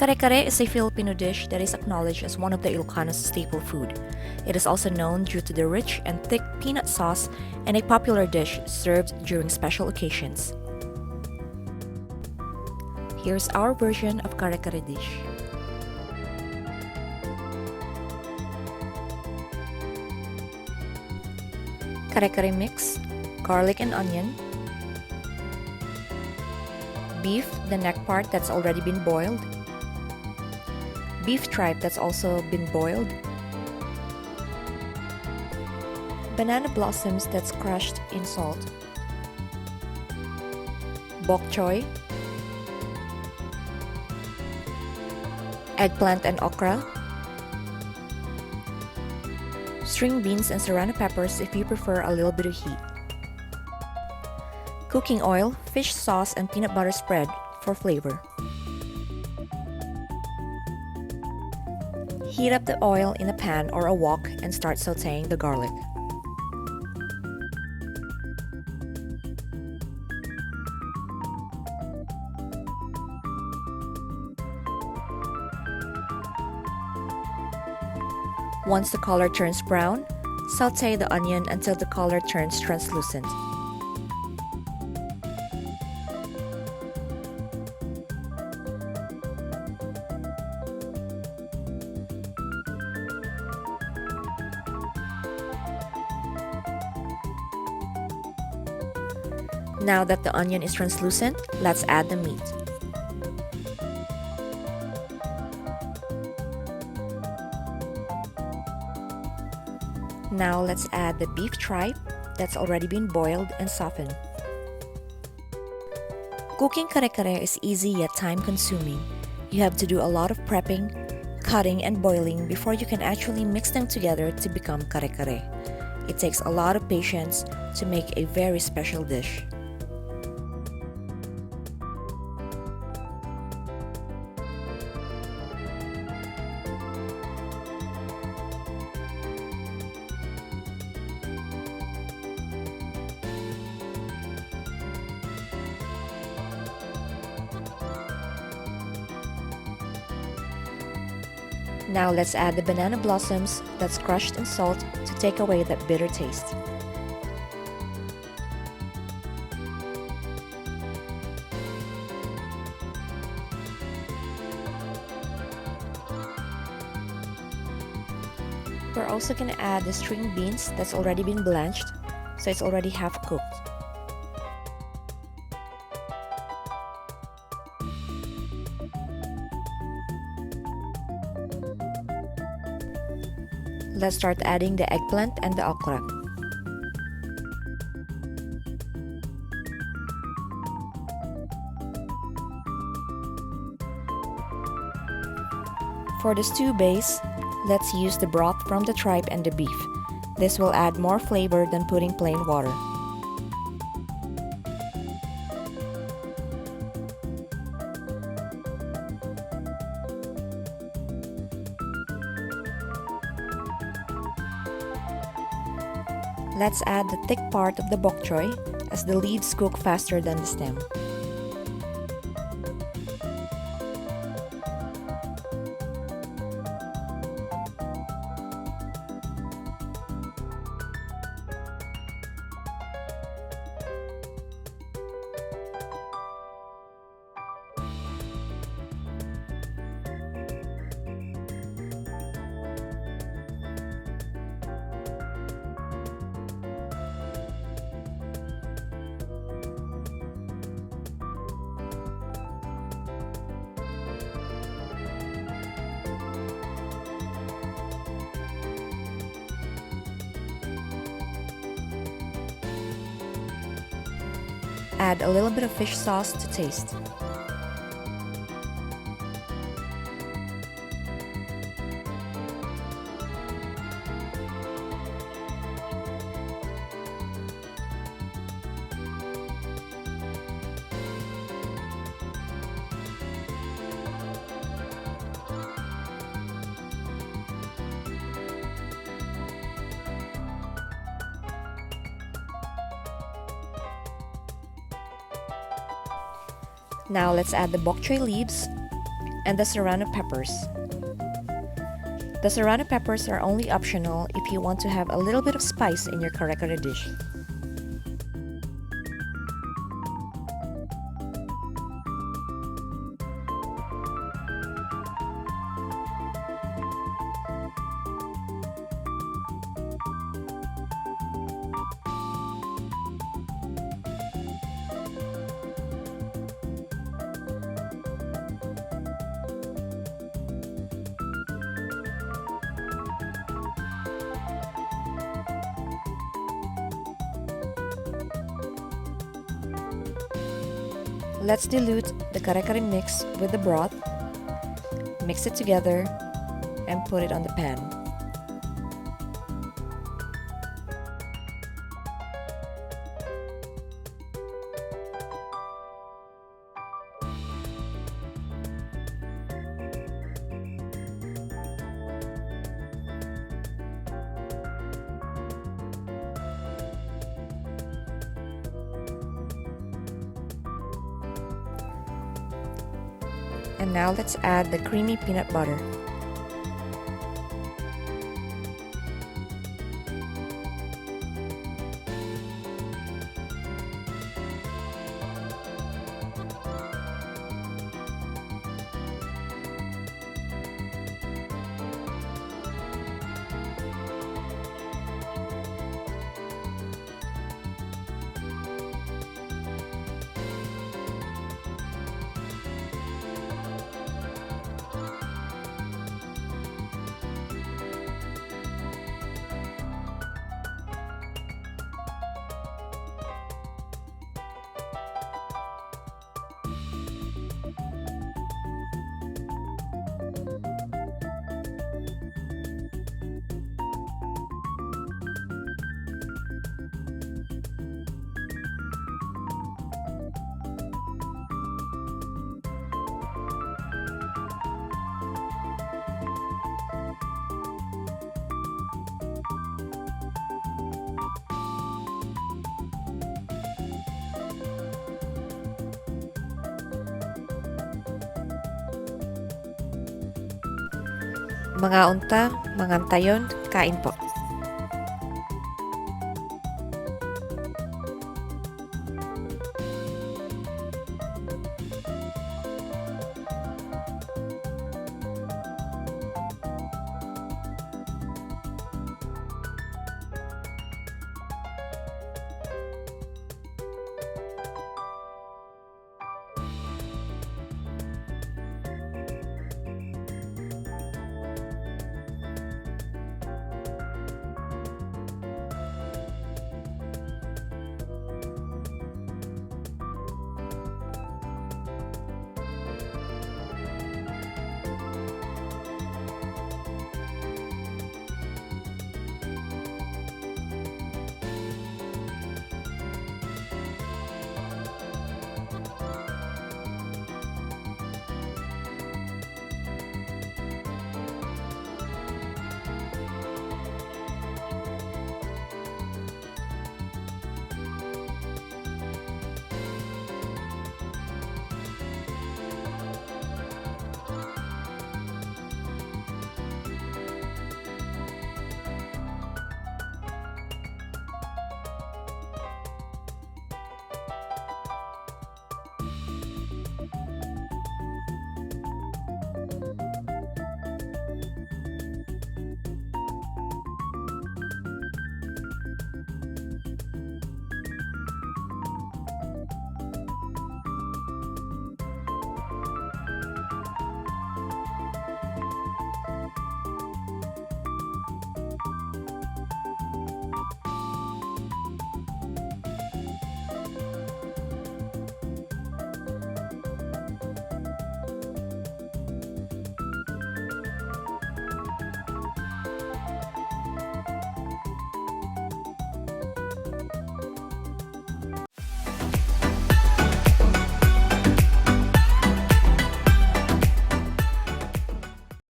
Kare-Kare is a Filipino dish that is acknowledged as one of the Ilocano's staple food. It is also known due to the rich and thick peanut sauce and a popular dish served during special occasions. Here's our version of Kare-Kare dish. Kare-Kare mix, garlic and onion, beef, the neck part that's already been boiled, beef tripe that's also been boiled, banana blossoms that's crushed in salt, bokchoy, eggplant and okra, string beans and serrano peppers if you prefer a little bit of heat, cooking oil, fish sauce, and peanut butter spread for flavor. Heat up the oil in a pan or a wok and start sauteing the garlic. Once the color turns brown, saute the onion until the color turns translucent. Now that the onion is translucent, let's add the meat. Now let's add the beef tripe that's already been boiled and softened. Cooking kare-kare is easy yet time-consuming. You have to do a lot of prepping, cutting, and boiling before you can actually mix them together to become kare-kare. It takes a lot of patience to make a very special dish. Now let's add the banana blossoms that's crushed in salt to take away that bitter taste. We're also going to add the string beans that's already been blanched, so it's already half cooked. Let's start adding the eggplant and the okra. For the stew base, let's use the broth from the tripe and the beef. This will add more flavor than putting plain water. Let's add the thick part of the bokchoy as the leaves cook faster than the stem. Add a little bit of fish sauce to taste. Now let's add the bokchoy leaves, and the Serrano peppers. The Serrano peppers are only optional if you want to have a little bit of spice in your Kare-Kare dish. Let's dilute the Kare-Kare mix with the broth, mix it together, and put it on the pan. And now let's add the creamy peanut butter. Mga unta, mga antayon, kain po.